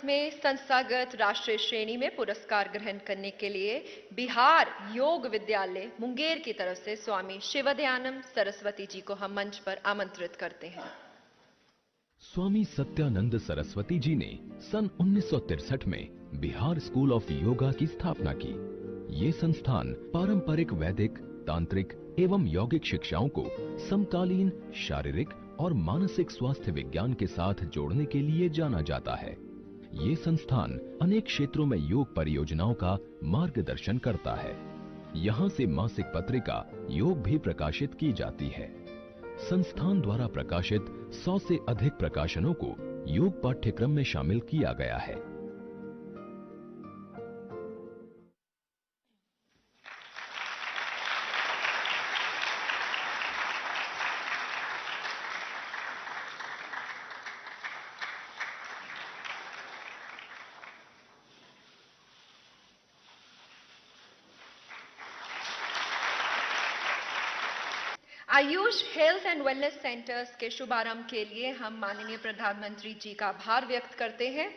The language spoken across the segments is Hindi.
में संस्थागत राष्ट्रीय श्रेणी में पुरस्कार ग्रहण करने के लिए बिहार योग विद्यालय मुंगेर की तरफ से स्वामी शिवदयानंद सरस्वती जी को हम मंच पर आमंत्रित करते हैं। स्वामी सत्यानंद सरस्वती जी ने सन 1963 में बिहार स्कूल ऑफ योगा की स्थापना की। ये संस्थान पारंपरिक वैदिक, तांत्रिक एवं यौगिक शिक्षाओं को समकालीन शारीरिक और मानसिक स्वास्थ्य विज्ञान के साथ जोड़ने के लिए जाना जाता है। ये संस्थान अनेक क्षेत्रों में योग परियोजनाओं का मार्गदर्शन करता है। यहाँ से मासिक पत्रिका योग भी प्रकाशित की जाती है। संस्थान द्वारा प्रकाशित 100 से अधिक प्रकाशनों को योग पाठ्यक्रम में शामिल किया गया है। Ayush health and wellness centres के शुभारंभ के लिए हम माननीय प्रधानमंत्री जी का आभार व्यक्त करते हैं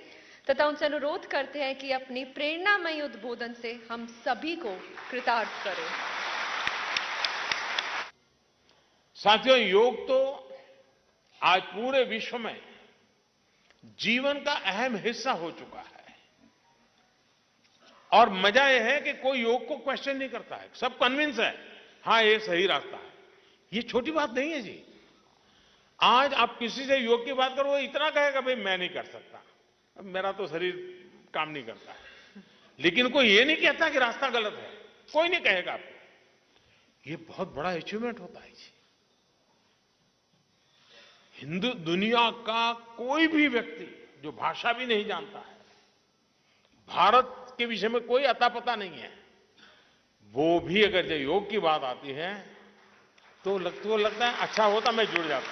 तथा उनसे अनुरोध करते हैं कि अपनी प्रेरणामयी उद्बोधन से हम सभी को कृतार्थ करें। साथियों, योग तो आज पूरे विश्व में जीवन का अहम हिस्सा हो चुका है और मजा यह है कि कोई योग को क्वेश्चन नहीं करता है, सब कन्विंस है, हाँ ये सही रास्ता है। ये छोटी बात नहीं है जी। आज आप किसी से योग की बात करो, वो इतना कहेगा भाई मैं नहीं कर सकता, मेरा तो शरीर काम नहीं करता है। लेकिन कोई ये नहीं कहता कि रास्ता गलत है, कोई नहीं कहेगा आपको। ये बहुत बड़ा अचीवमेंट होता है जी। हिंदू दुनिया का कोई भी व्यक्ति जो भाषा भी नहीं जानता है, भारत के विषय में कोई अता पता नहीं है, वो भी अगर जब योग की बात आती है तो लगता है अच्छा होता मैं जुड़ जाता।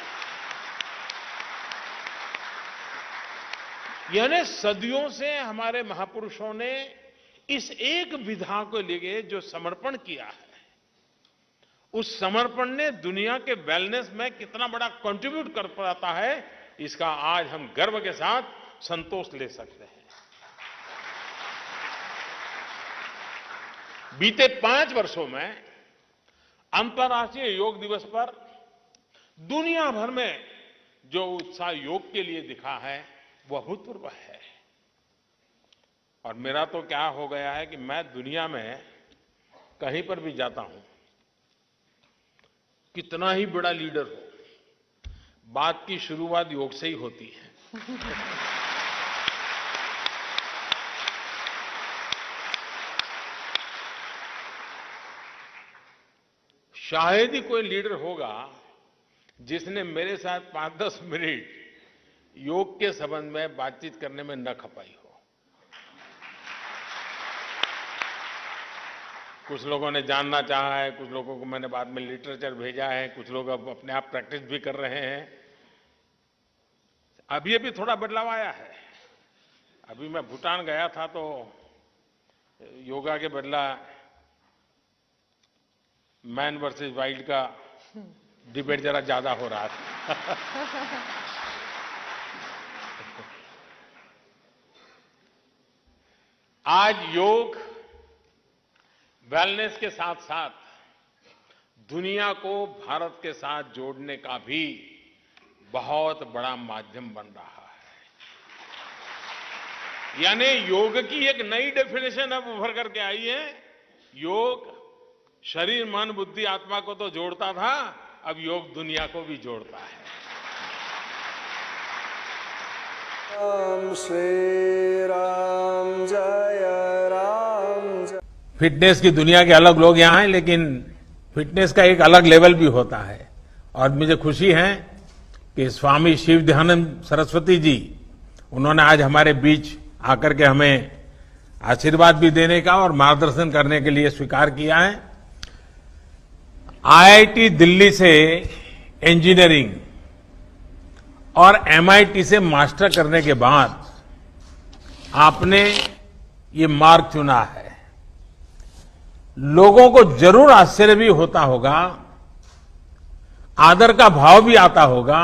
यानी सदियों से हमारे महापुरुषों ने इस एक विधा को लेके जो समर्पण किया है, उस समर्पण ने दुनिया के वेलनेस में कितना बड़ा कंट्रीब्यूट कर पाता है, इसका आज हम गर्व के साथ संतोष ले सकते हैं। बीते 5 वर्षों में अंतर्राष्ट्रीय योग दिवस पर दुनिया भर में जो उत्साह योग के लिए दिखा है वह अभूतपूर्व है। और मेरा तो क्या हो गया है कि मैं दुनिया में कहीं पर भी जाता हूं, कितना ही बड़ा लीडर हो, बात की शुरुआत योग से ही होती है। शायद ही कोई लीडर होगा जिसने मेरे साथ 5-10 मिनट योग के संबंध में बातचीत करने में न खपाई हो। कुछ लोगों ने जानना चाहा है, कुछ लोगों को मैंने बाद में लिटरेचर भेजा है, कुछ लोग अब अपने आप प्रैक्टिस भी कर रहे हैं। अभी थोड़ा बदलाव आया है। अभी मैं भूटान गया था तो योगा के बदला मैन वर्सेस वाइल्ड का डिबेट जरा ज्यादा हो रहा था। आज योग वेलनेस के साथ साथ दुनिया को भारत के साथ जोड़ने का भी बहुत बड़ा माध्यम बन रहा है। यानी योग की एक नई डेफिनेशन अब उभर करके आई है। योग शरीर, मन, बुद्धि, आत्मा को तो जोड़ता था, अब योग दुनिया को भी जोड़ता है। राम श्री राम जय राम। फिटनेस की दुनिया के अलग लोग यहाँ हैं, लेकिन फिटनेस का एक अलग लेवल भी होता है। और मुझे खुशी है कि स्वामी शिवदयानंद सरस्वती जी, उन्होंने आज हमारे बीच आकर के हमें आशीर्वाद भी देने का और मार्गदर्शन करने के लिए स्वीकार किया है। आईआईटी दिल्ली से इंजीनियरिंग और एमआईटी से मास्टर करने के बाद आपने ये मार्ग चुना है। लोगों को जरूर आश्चर्य भी होता होगा, आदर का भाव भी आता होगा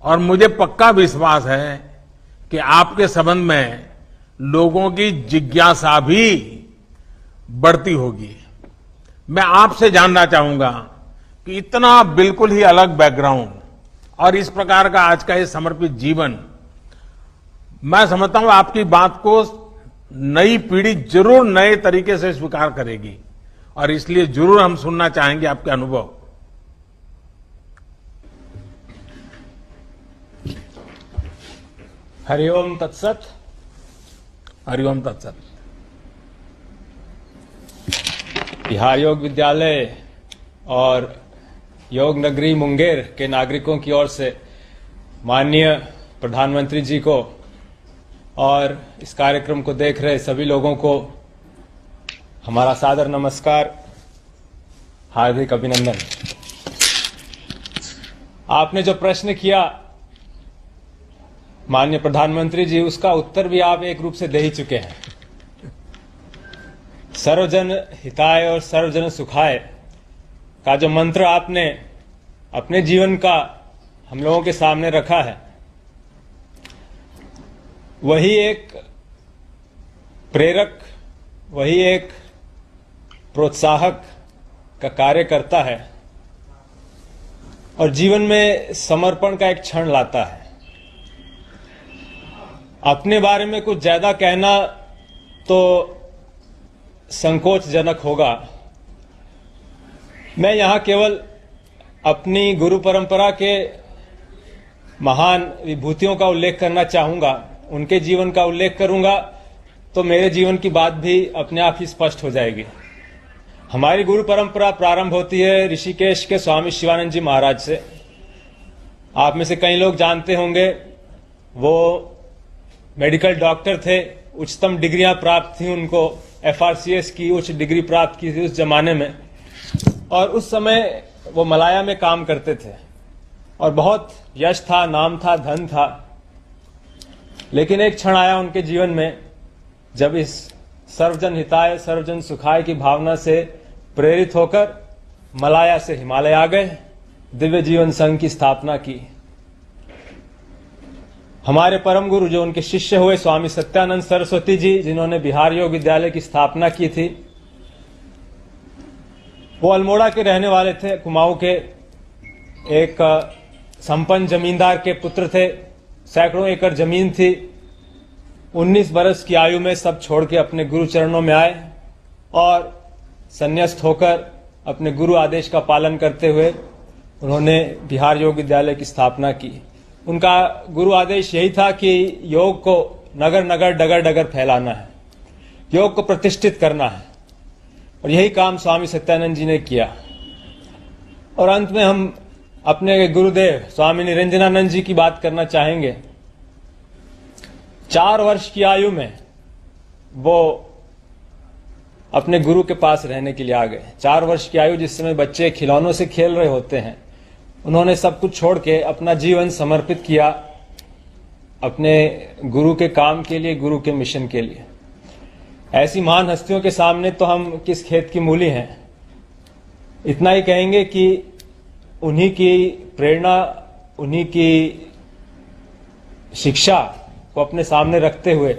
और मुझे पक्का विश्वास है कि आपके संबंध में लोगों की जिज्ञासा भी बढ़ती होगी। मैं आपसे जानना चाहूंगा कि इतना बिल्कुल ही अलग बैकग्राउंड और इस प्रकार का आज का ये समर्पित जीवन, मैं समझता हूं आपकी बात को नई पीढ़ी जरूर नए तरीके से स्वीकार करेगी और इसलिए जरूर हम सुनना चाहेंगे आपके अनुभव। हरिओम तत्सत। हरिओम तत्सत। बिहार योग विद्यालय और योग नगरी मुंगेर के नागरिकों की ओर से माननीय प्रधानमंत्री जी को और इस कार्यक्रम को देख रहे सभी लोगों को हमारा सादर नमस्कार, हार्दिक अभिनंदन। आपने जो प्रश्न किया माननीय प्रधानमंत्री जी, उसका उत्तर भी आप एक रूप से दे ही चुके हैं। सर्वजन हिताय और सर्वजन सुखाय का जो मंत्र आपने अपने जीवन का हम लोगों के सामने रखा है, वही एक प्रेरक, वही एक प्रोत्साहक का कार्य करता है और जीवन में समर्पण का एक क्षण लाता है। अपने बारे में कुछ ज्यादा कहना तो संकोचजनक होगा। मैं यहां केवल अपनी गुरु परंपरा के महान विभूतियों का उल्लेख करना चाहूंगा। उनके जीवन का उल्लेख करूंगा तो मेरे जीवन की बात भी अपने आप ही स्पष्ट हो जाएगी। हमारी गुरु परंपरा प्रारंभ होती है ऋषिकेश के स्वामी शिवानंद जी महाराज से। आप में से कई लोग जानते होंगे, वो मेडिकल डॉक्टर थे, उच्चतम डिग्रियां प्राप्त थी उनको, FRCS की उच्च डिग्री प्राप्त की थी उस जमाने में, और उस समय वो मलाया में काम करते थे और बहुत यश था, नाम था, धन था। लेकिन एक क्षण आया उनके जीवन में जब इस सर्वजन हिताय सर्वजन सुखाय की भावना से प्रेरित होकर मलाया से हिमालय आ गए, दिव्य जीवन संघ की स्थापना की। हमारे परम गुरु जो उनके शिष्य हुए स्वामी सत्यानंद सरस्वती जी, जिन्होंने बिहार योग विद्यालय की स्थापना की थी, वो अल्मोड़ा के रहने वाले थे, कुमाऊं के एक संपन्न जमींदार के पुत्र थे। सैकड़ों एकड़ जमीन थी। 19 बरस की आयु में सब छोड़ के अपने गुरु चरणों में आए और संन्यास्त होकर अपने गुरु आदेश का पालन करते हुए उन्होंने बिहार योग विद्यालय की स्थापना की। उनका गुरु आदेश यही था कि योग को नगर नगर डगर डगर फैलाना है, योग को प्रतिष्ठित करना है, और यही काम स्वामी सत्यानंद जी ने किया। और अंत में हम अपने गुरुदेव स्वामी निरंजनानंद जी की बात करना चाहेंगे। 4 वर्ष की आयु में वो अपने गुरु के पास रहने के लिए आ गए। 4 वर्ष की आयु, जिस समय बच्चे खिलौनों से खेल रहे होते हैं, उन्होंने सब कुछ छोड़ के अपना जीवन समर्पित किया अपने गुरु के काम के लिए, गुरु के मिशन के लिए। ऐसी महान हस्तियों के सामने तो हम किस खेत की मूली हैं। इतना ही कहेंगे कि उन्हीं की प्रेरणा, उन्हीं की शिक्षा को अपने सामने रखते हुए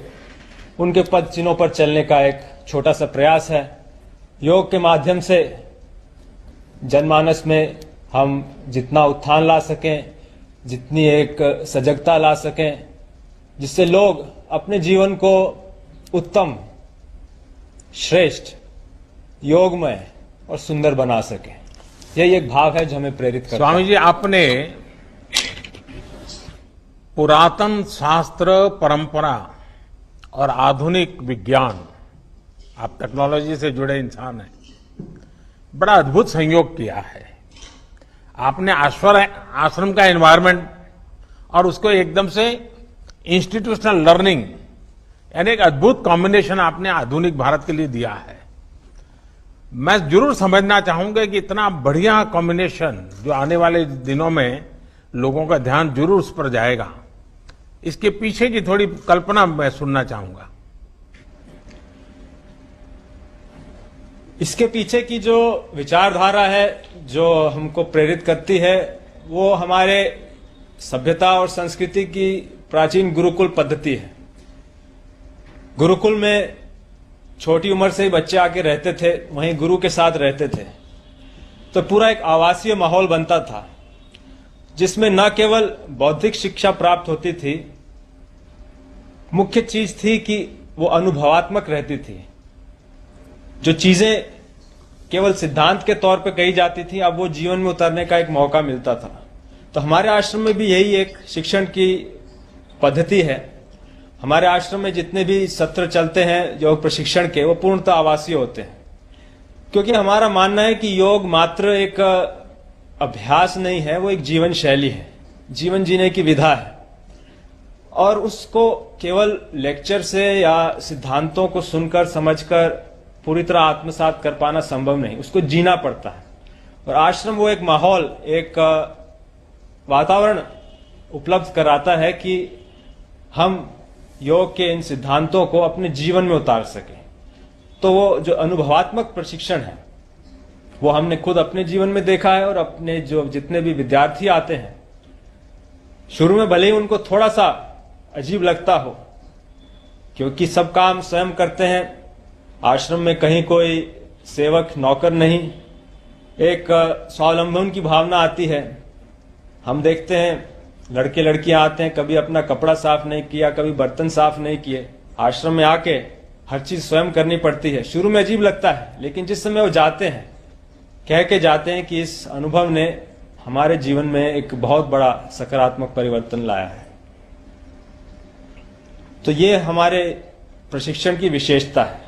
उनके पद चिन्हों पर चलने का एक छोटा सा प्रयास है। योग के माध्यम से जनमानस में हम जितना उत्थान ला सकें, जितनी एक सजगता ला सकें, जिससे लोग अपने जीवन को उत्तम, श्रेष्ठ, योगमय और सुंदर बना सकें, यही एक भाव है जो हमें प्रेरित करता है। स्वामी जी, आपने पुरातन शास्त्र परंपरा और आधुनिक विज्ञान, आप टेक्नोलॉजी से जुड़े इंसान हैं, बड़ा अद्भुत संयोग किया है। आपने आश्रम का एनवायरनमेंट और उसको एकदम से इंस्टीट्यूशनल लर्निंग, यानी एक अद्भुत कॉम्बिनेशन आपने आधुनिक भारत के लिए दिया है। मैं जरूर समझना चाहूंगा कि इतना बढ़िया कॉम्बिनेशन जो आने वाले दिनों में लोगों का ध्यान जरूर उस पर जाएगा, इसके पीछे की थोड़ी कल्पना मैं सुनना चाहूंगा। इसके पीछे की जो विचारधारा है, जो हमको प्रेरित करती है, वो हमारे सभ्यता और संस्कृति की प्राचीन गुरुकुल पद्धति है। गुरुकुल में छोटी उम्र से ही बच्चे आके रहते थे, वहीं गुरु के साथ रहते थे, तो पूरा एक आवासीय माहौल बनता था जिसमें न केवल बौद्धिक शिक्षा प्राप्त होती थी, मुख्य चीज थी कि वो अनुभवात्मक रहती थी। जो चीजें केवल सिद्धांत के तौर पर कही जाती थी, अब वो जीवन में उतरने का एक मौका मिलता था। तो हमारे आश्रम में भी यही एक शिक्षण की पद्धति है। हमारे आश्रम में जितने भी सत्र चलते हैं योग प्रशिक्षण के, वो पूर्णतः आवासीय होते हैं, क्योंकि हमारा मानना है कि योग मात्र एक अभ्यास नहीं है, वो एक जीवन शैली है, जीवन जीने की विधा है। और उसको केवल लेक्चर से या सिद्धांतों को सुनकर समझकर पूरी तरह आत्मसात कर पाना संभव नहीं, उसको जीना पड़ता है। और आश्रम वो एक माहौल, एक वातावरण उपलब्ध कराता है कि हम योग के इन सिद्धांतों को अपने जीवन में उतार सकें। तो वो जो अनुभवात्मक प्रशिक्षण है वो हमने खुद अपने जीवन में देखा है, और अपने जो जितने भी विद्यार्थी आते हैं, शुरू में भले ही उनको थोड़ा सा अजीब लगता हो, क्योंकि सब काम स्वयं करते हैं। आश्रम में कहीं कोई सेवक नौकर नहीं, एक स्वावलंबन की भावना आती है। हम देखते हैं लड़के लड़कियां आते हैं, कभी अपना कपड़ा साफ नहीं किया, कभी बर्तन साफ नहीं किए, आश्रम में आके हर चीज स्वयं करनी पड़ती है। शुरू में अजीब लगता है, लेकिन जिस समय वो जाते हैं, कह के जाते हैं कि इस अनुभव ने हमारे जीवन में एक बहुत बड़ा सकारात्मक परिवर्तन लाया है। तो ये हमारे प्रशिक्षण की विशेषता है।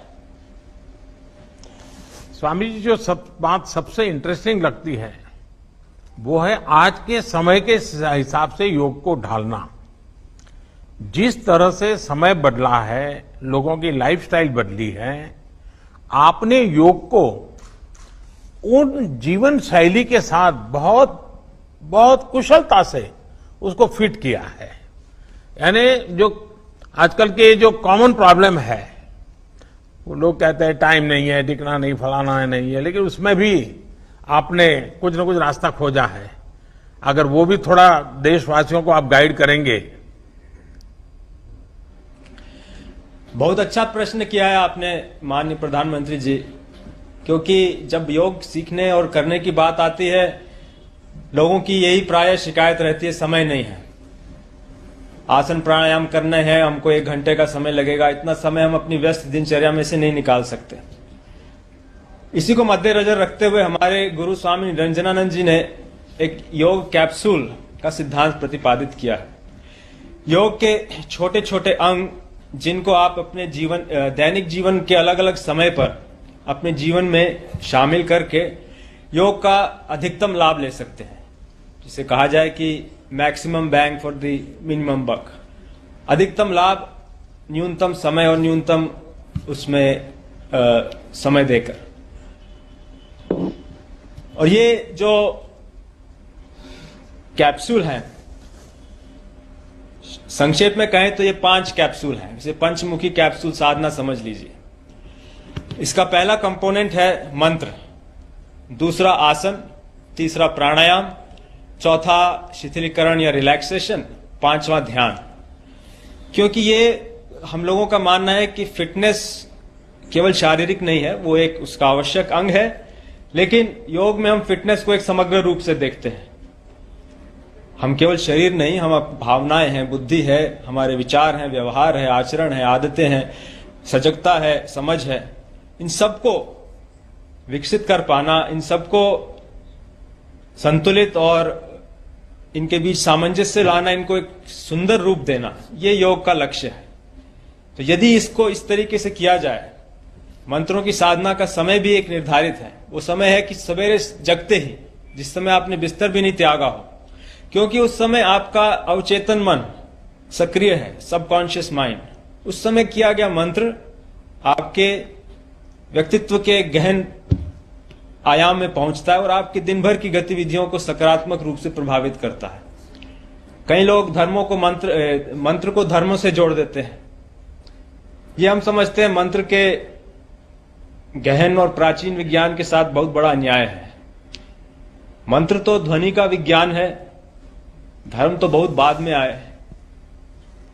स्वामी जी, जो बात सबसे इंटरेस्टिंग लगती है वो है आज के समय के हिसाब से योग को ढालना। जिस तरह से समय बदला है, लोगों की लाइफस्टाइल बदली है, आपने योग को उन जीवन शैली के साथ बहुत बहुत कुशलता से उसको फिट किया है। यानी जो आजकल के जो कॉमन प्रॉब्लम है, वो लोग कहते हैं टाइम नहीं है, दिखना नहीं, फलाना है, नहीं है, लेकिन उसमें भी आपने कुछ न कुछ रास्ता खोजा है। अगर वो भी थोड़ा देशवासियों को आप गाइड करेंगे। बहुत अच्छा प्रश्न किया है आपने माननीय प्रधानमंत्री जी, क्योंकि जब योग सीखने और करने की बात आती है, लोगों की यही प्राय शिकायत रहती है, समय नहीं है। आसन प्राणायाम करने हैं, हमको 1 घंटे का समय लगेगा, इतना समय हम अपनी व्यस्त दिनचर्या में से नहीं निकाल सकते। इसी को मद्देनजर रखते हुए हमारे गुरु स्वामी निरंजनानंद जी ने एक योग कैप्सूल का सिद्धांत प्रतिपादित किया है। योग के छोटे छोटे अंग, जिनको आप अपने जीवन दैनिक जीवन के अलग अलग समय पर अपने जीवन में शामिल करके योग का अधिकतम लाभ ले सकते हैं, जिसे कहा जाए कि maximum bang for the minimum buck. अधिकतम लाभ न्यूनतम समय और न्यूनतम उसमें समय देकर। और ये जो कैप्सूल हैं, संक्षेप में कहें तो ये 5 कैप्सूल हैं। इसे पंचमुखी कैप्सूल साधना समझ लीजिए। इसका पहला कंपोनेंट है मंत्र, दूसरा आसन, तीसरा प्राणायाम, चौथा शिथिलीकरण या रिलैक्सेशन, 5वां ध्यान। क्योंकि ये हम लोगों का मानना है कि फिटनेस केवल शारीरिक नहीं है, वो एक उसका आवश्यक अंग है, लेकिन योग में हम फिटनेस को एक समग्र रूप से देखते हैं। हम केवल शरीर नहीं, हम भावनाएं हैं, बुद्धि है, हमारे विचार हैं, व्यवहार है, आचरण है, आदतें हैं, सजगता है, समझ है, इन सबको विकसित कर पाना, इन सबको संतुलित और इनके बीच सामंजस्य लाना, इनको एक सुंदर रूप देना, ये योग का लक्ष्य है। तो यदि इसको इस तरीके से किया जाए, मंत्रों की साधना का समय भी एक निर्धारित है। वो समय है कि सवेरे जगते ही, जिस समय आपने बिस्तर भी नहीं त्यागा हो, क्योंकि उस समय आपका अवचेतन मन सक्रिय है, सबकॉन्शियस माइंड। उस समय किया गया मंत्र आपके व्यक्तित्व के गहन आयाम में पहुंचता है और आपकी दिन भर की गतिविधियों को सकारात्मक रूप से प्रभावित करता है। कई लोग धर्मों को मंत्र को धर्मों से जोड़ देते हैं। ये हम समझते हैं मंत्र के गहन और प्राचीन विज्ञान के साथ बहुत बड़ा अन्याय है। मंत्र तो ध्वनि का विज्ञान है, धर्म तो बहुत बाद में आए।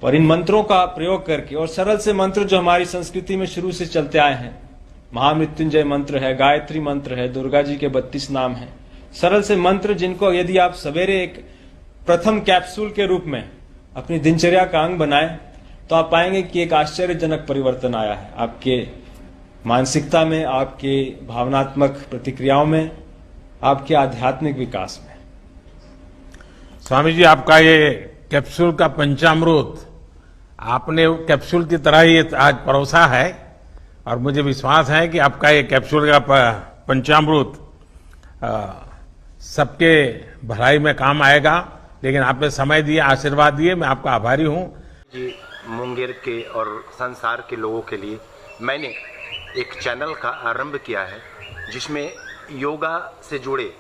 और इन मंत्रों का प्रयोग करके, और सरल से मंत्र जो हमारी संस्कृति में शुरू से चलते आए हैं, महामृत्युंजय मंत्र है, गायत्री मंत्र है, दुर्गा जी के 32 नाम हैं, सरल से मंत्र जिनको यदि आप सवेरे एक प्रथम कैप्सूल के रूप में अपनी दिनचर्या का अंग बनाए तो आप पाएंगे कि एक आश्चर्यजनक परिवर्तन आया है आपके मानसिकता में, आपके भावनात्मक प्रतिक्रियाओं में, आपके आध्यात्मिक विकास में। स्वामी जी, आपका ये कैप्सूल का पंचामृत आपने कैप्सूल की तरह ही आज परोसा है और मुझे विश्वास है कि आपका ये कैप्सूल का पंचामृत सबके भलाई में काम आएगा। लेकिन आपने समय दिया, आशीर्वाद दिए, मैं आपका आभारी हूं। जी, मुंगेर के और संसार के लोगों के लिए मैंने एक चैनल का आरंभ किया है जिसमें योगा से जुड़े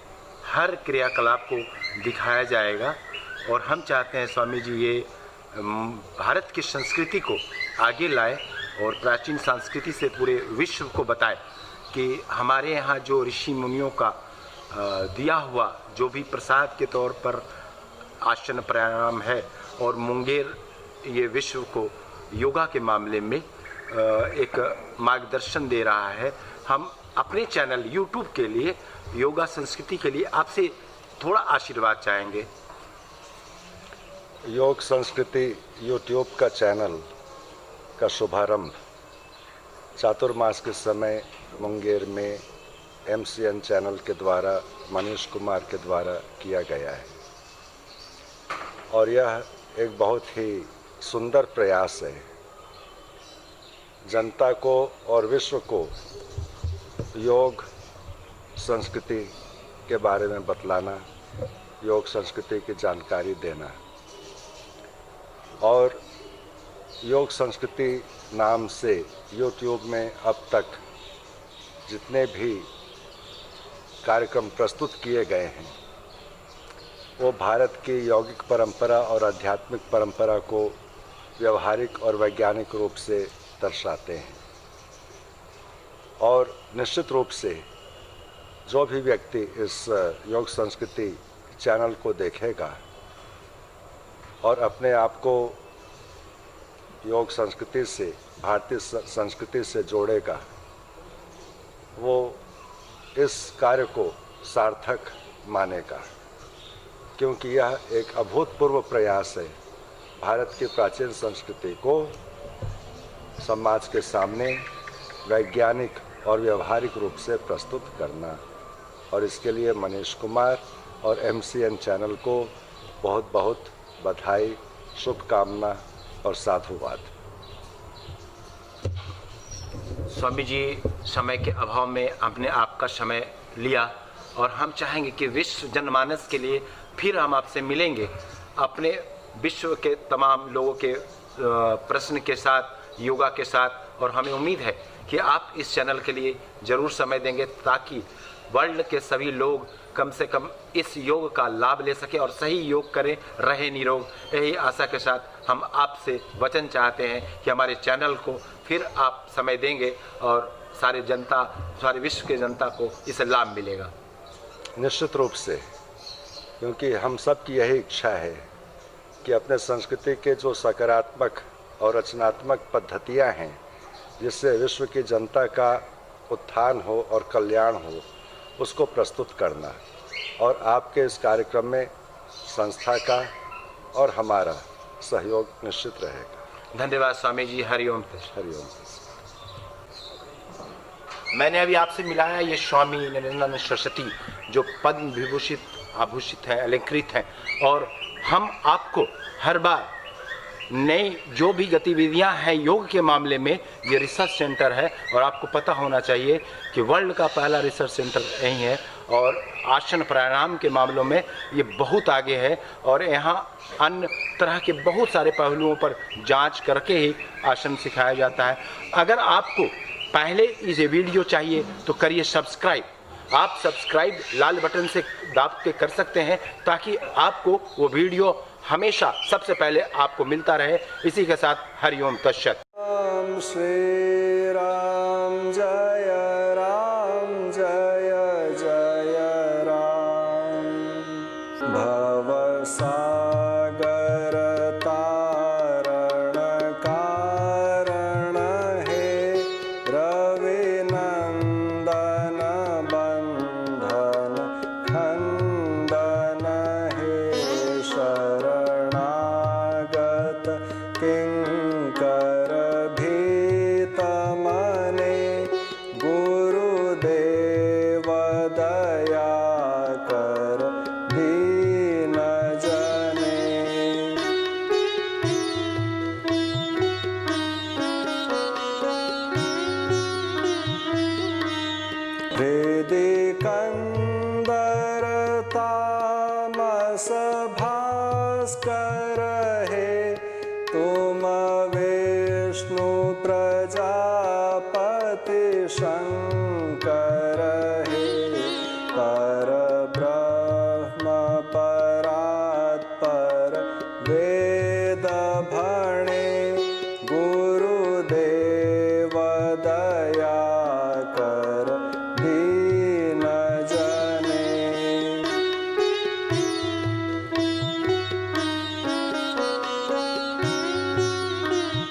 हर क्रियाकलाप को दिखाया जाएगा। और हम चाहते हैं स्वामी जी ये भारत की संस्कृति को आगे लाए और प्राचीन संस्कृति से पूरे विश्व को बताए कि हमारे यहाँ जो ऋषि मुनियों का दिया हुआ जो भी प्रसाद के तौर पर आसन प्राणायाम है, और मुंगेर ये विश्व को योगा के मामले में एक मार्गदर्शन दे रहा है। हम अपने चैनल YouTube के लिए, योगा संस्कृति के लिए आपसे थोड़ा आशीर्वाद चाहेंगे। योग संस्कृति YouTube का चैनल का शुभारंभ चातुर्मास के समय मुंगेर में MCN चैनल के द्वारा, मनीष कुमार के द्वारा किया गया है और यह एक बहुत ही सुंदर प्रयास है जनता को और विश्व को योग संस्कृति के बारे में बतलाना, योग संस्कृति की जानकारी देना। और योग संस्कृति नाम से YouTube में अब तक जितने भी कार्यक्रम प्रस्तुत किए गए हैं वो भारत की यौगिक परंपरा और आध्यात्मिक परंपरा को व्यवहारिक और वैज्ञानिक रूप से दर्शाते हैं। और निश्चित रूप से जो भी व्यक्ति इस योग संस्कृति चैनल को देखेगा और अपने आप को योग संस्कृति से, भारतीय संस्कृति से जोड़ेगा, वो इस कार्य को सार्थक मानेगा, क्योंकि यह एक अभूतपूर्व प्रयास है भारत की प्राचीन संस्कृति को समाज के सामने वैज्ञानिक और व्यवहारिक रूप से प्रस्तुत करना। और इसके लिए मनीष कुमार और MCN चैनल को बहुत बहुत बधाई, शुभकामना और साधुवाद। स्वामी जी, समय के अभाव में हमने आपका समय लिया और हम चाहेंगे कि विश्व जनमानस के लिए फिर हम आपसे मिलेंगे अपने विश्व के तमाम लोगों के प्रश्न के साथ, योगा के साथ। और हमें उम्मीद है कि आप इस चैनल के लिए ज़रूर समय देंगे ताकि वर्ल्ड के सभी लोग कम से कम इस योग का लाभ ले सके और सही योग करें, रहे निरोग। यही आशा के साथ हम आपसे वचन चाहते हैं कि हमारे चैनल को फिर आप समय देंगे और सारे विश्व के जनता को इससे लाभ मिलेगा। निश्चित रूप से, क्योंकि हम सब की यही इच्छा है कि अपने संस्कृति के जो सकारात्मक और रचनात्मक पद्धतियां हैं जिससे विश्व की जनता का उत्थान हो और कल्याण हो, उसको प्रस्तुत करना। और आपके इस कार्यक्रम में संस्था का और हमारा सहयोग निश्चित रहेगा। धन्यवाद स्वामी जी। हरिओम। हरिओम। मैंने अभी आपसे मिलाया ये स्वामी नरेंद्रानंद सरस्वती जो पद्म विभूषित, आभूषित हैं, अलंकृत हैं। और हम आपको हर बार नई जो भी गतिविधियां हैं योग के मामले में, ये रिसर्च सेंटर है और आपको पता होना चाहिए कि वर्ल्ड का पहला रिसर्च सेंटर यही है। और आसन प्राणायाम के मामलों में ये बहुत आगे है और यहाँ अन्य तरह के बहुत सारे पहलुओं पर जांच करके ही आसन सिखाया जाता है। अगर आपको पहले इसे वीडियो चाहिए तो करिए सब्सक्राइब। आप सब्सक्राइब लाल बटन से दाब के कर सकते हैं ताकि आपको वो वीडियो हमेशा सबसे पहले आपको मिलता रहे। इसी के साथ हरिओम तत्सत। राम श्री राम जय राम जय जय राम। भव सागर तारण दिकंदर तामस भास्कर हे तुम विष्णु प्रजापति शंकर